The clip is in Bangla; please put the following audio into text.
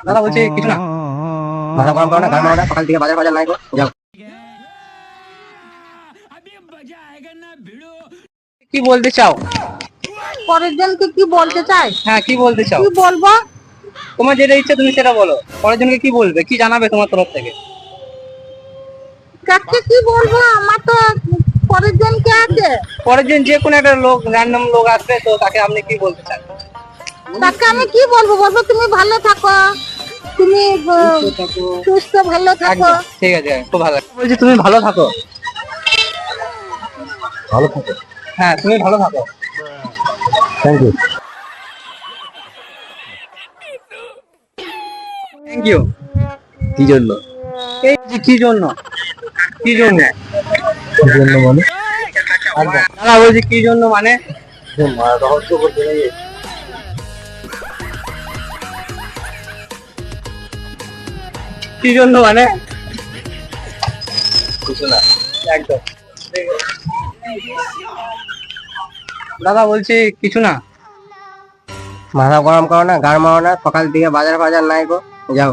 দাদা বলছি কিছু না। মাথা গরম করো না, গান মারো না, সকাল থেকে বাজার ফাজার নাই গো, যাও। কি বলতে চাও? পরের জনকে কি বলতে চাই? হ্যাঁ, কি বলতে চাও? কি বলবো? তোমার যেটা ইচ্ছা তুমি সেটা বলো। পরের জনকে কি বলবে, কি জানাবে তোমার তরফ থেকে? কাকে কি বলবো? আমার তো পরের জন কে আছে? পরের জন যে কোনো একটা লোক, র্যান্ডম লোক আসবে, তো তাকে আপনি কি বলতে চান? তাকে আমি কি বলবো? বলবো তুমি ভালো থাকো, তুমি সুস্থ ভালো থাকো। একদম ঠিক আছে, খুব ভালো লাগছে। বলছি তুমি ভালো থাকো। ভালো থাকো। হ্যাঁ, তুমি ভালো থাকো। Thank you. Thank you. কি জন্য? এই যে কি জন্য? কি জন্য? কি জন্য মানে? দাদা বলছি কি জন্য মানে? রহস্য করতে গিয়ে কি জন্য মানে? কিছু না। একদম। দাদা বলছি কিছু না। মাথা গরম করো না, গান মারো না, সকাল থেকে বাজার ফাজার নাই গো, যাও।